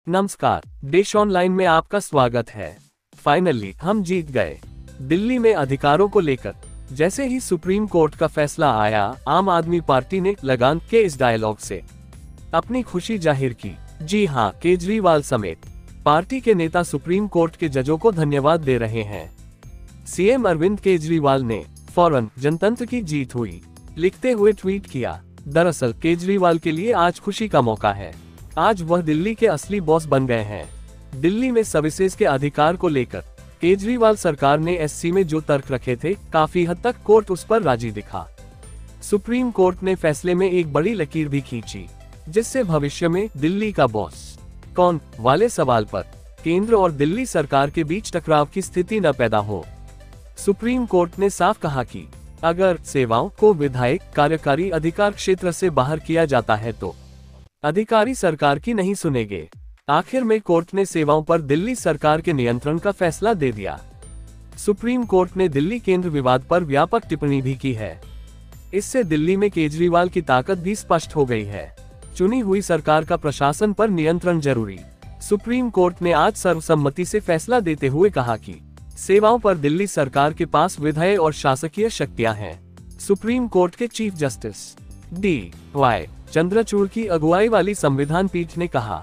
नमस्कार, देश ऑनलाइन में आपका स्वागत है। फाइनली हम जीत गए। दिल्ली में अधिकारों को लेकर जैसे ही सुप्रीम कोर्ट का फैसला आया, आम आदमी पार्टी ने लगान के इस डायलॉग से अपनी खुशी जाहिर की। जी हां, केजरीवाल समेत पार्टी के नेता सुप्रीम कोर्ट के जजों को धन्यवाद दे रहे हैं। सीएम अरविंद केजरीवाल ने फौरन जनतंत्र की जीत हुई लिखते हुए ट्वीट किया। दरअसल केजरीवाल के लिए आज खुशी का मौका है। आज वह दिल्ली के असली बॉस बन गए हैं। दिल्ली में सर्विसेज के अधिकार को लेकर केजरीवाल सरकार ने एससी में जो तर्क रखे थे, काफी हद तक कोर्ट उस पर राजी दिखा। सुप्रीम कोर्ट ने फैसले में एक बड़ी लकीर भी खींची, जिससे भविष्य में दिल्ली का बॉस कौन वाले सवाल पर केंद्र और दिल्ली सरकार के बीच टकराव की स्थिति न पैदा हो। सुप्रीम कोर्ट ने साफ कहा कि अगर सेवाओं को विधायक कार्यकारी अधिकार क्षेत्र से बाहर किया जाता है तो अधिकारी सरकार की नहीं सुनेंगे। आखिर में कोर्ट ने सेवाओं पर दिल्ली सरकार के नियंत्रण का फैसला दे दिया। सुप्रीम कोर्ट ने दिल्ली केंद्र विवाद पर व्यापक टिप्पणी भी की है। इससे दिल्ली में केजरीवाल की ताकत भी स्पष्ट हो गई है। चुनी हुई सरकार का प्रशासन पर नियंत्रण जरूरी। सुप्रीम कोर्ट ने आज सर्वसम्मति से फैसला देते हुए कहा कि सेवाओं पर दिल्ली सरकार के पास विधायी और शासकीय शक्तियां हैं। सुप्रीम कोर्ट के चीफ जस्टिस D.Y. चंद्रचूड़ की अगुवाई वाली संविधान पीठ ने कहा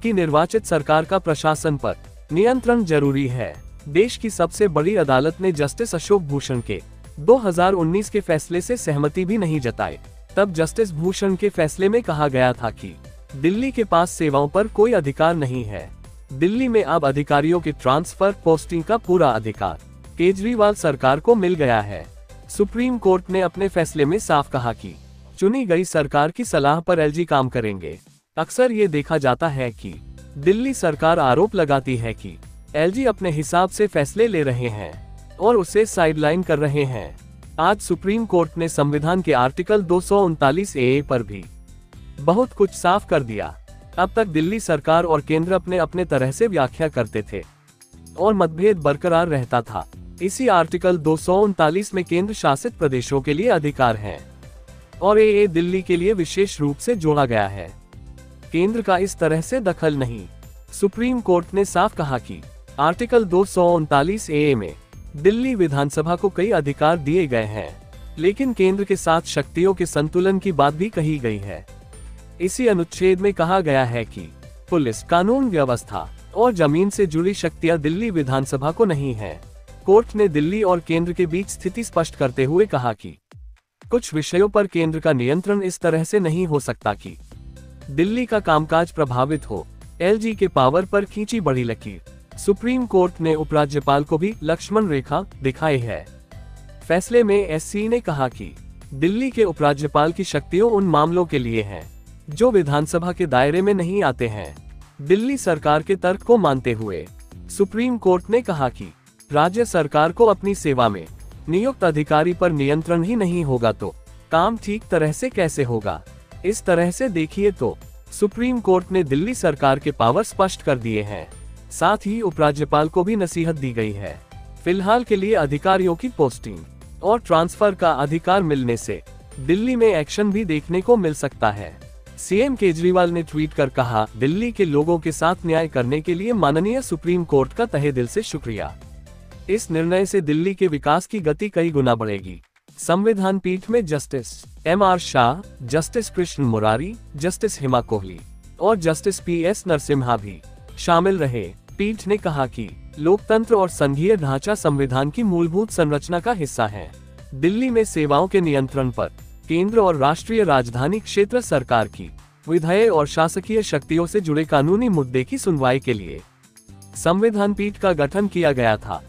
कि निर्वाचित सरकार का प्रशासन पर नियंत्रण जरूरी है। देश की सबसे बड़ी अदालत ने जस्टिस अशोक भूषण के 2019 के फैसले से सहमति भी नहीं जताई। तब जस्टिस भूषण के फैसले में कहा गया था कि दिल्ली के पास सेवाओं पर कोई अधिकार नहीं है। दिल्ली में अब अधिकारियों के ट्रांसफर पोस्टिंग का पूरा अधिकार केजरीवाल सरकार को मिल गया है। सुप्रीम कोर्ट ने अपने फैसले में साफ कहा कि चुनी गई सरकार की सलाह पर एलजी काम करेंगे। अक्सर ये देखा जाता है कि दिल्ली सरकार आरोप लगाती है कि एलजी अपने हिसाब से फैसले ले रहे हैं और उसे साइडलाइन कर रहे हैं। आज सुप्रीम कोर्ट ने संविधान के आर्टिकल 239 ए पर भी बहुत कुछ साफ कर दिया। अब तक दिल्ली सरकार और केंद्र अपने अपने तरह से व्याख्या करते थे और मतभेद बरकरार रहता था। इसी आर्टिकल 239 में केंद्र शासित प्रदेशों के लिए अधिकार हैं और ये दिल्ली के लिए विशेष रूप से जोड़ा गया है। केंद्र का इस तरह से दखल नहीं। सुप्रीम कोर्ट ने साफ कहा कि आर्टिकल 239 ए में दिल्ली विधानसभा को कई अधिकार दिए गए हैं, लेकिन केंद्र के साथ शक्तियों के संतुलन की बात भी कही गई है। इसी अनुच्छेद में कहा गया है कि पुलिस, कानून व्यवस्था और जमीन से जुड़ी शक्तियां दिल्ली विधानसभा को नहीं है। कोर्ट ने दिल्ली और केंद्र के बीच स्थिति स्पष्ट करते हुए कहा कि कुछ विषयों पर केंद्र का नियंत्रण इस तरह से नहीं हो सकता कि दिल्ली का कामकाज प्रभावित हो। एलजी के पावर पर खींची बड़ी लकीर। सुप्रीम कोर्ट ने उपराज्यपाल को भी लक्ष्मण रेखा दिखाई है। फैसले में एससी ने कहा कि दिल्ली के उपराज्यपाल की शक्तियों उन मामलों के लिए हैं जो विधानसभा के दायरे में नहीं आते हैं। दिल्ली सरकार के तर्क को मानते हुए सुप्रीम कोर्ट ने कहा कि राज्य सरकार को अपनी सेवा में नियुक्त अधिकारी पर नियंत्रण ही नहीं होगा तो काम ठीक तरह से कैसे होगा। इस तरह से देखिए तो सुप्रीम कोर्ट ने दिल्ली सरकार के पावर स्पष्ट कर दिए हैं। साथ ही उपराज्यपाल को भी नसीहत दी गई है। फिलहाल के लिए अधिकारियों की पोस्टिंग और ट्रांसफर का अधिकार मिलने से दिल्ली में एक्शन भी देखने को मिल सकता है। सीएम केजरीवाल ने ट्वीट कर कहा, दिल्ली के लोगों के साथ न्याय करने के लिए माननीय सुप्रीम कोर्ट का तहे दिल से शुक्रिया। इस निर्णय से दिल्ली के विकास की गति कई गुना बढ़ेगी। संविधान पीठ में justice MR Shah, justice Krishna Murari, justice Hima Kohli और जस्टिस PS नरसिम्हा भी शामिल रहे। पीठ ने कहा कि लोकतंत्र और संघीय ढांचा संविधान की मूलभूत संरचना का हिस्सा है। दिल्ली में सेवाओं के नियंत्रण पर केंद्र और राष्ट्रीय राजधानी क्षेत्र सरकार की विधायी और शासकीय शक्तियों से जुड़े कानूनी मुद्दे की सुनवाई के लिए संविधान पीठ का गठन किया गया था।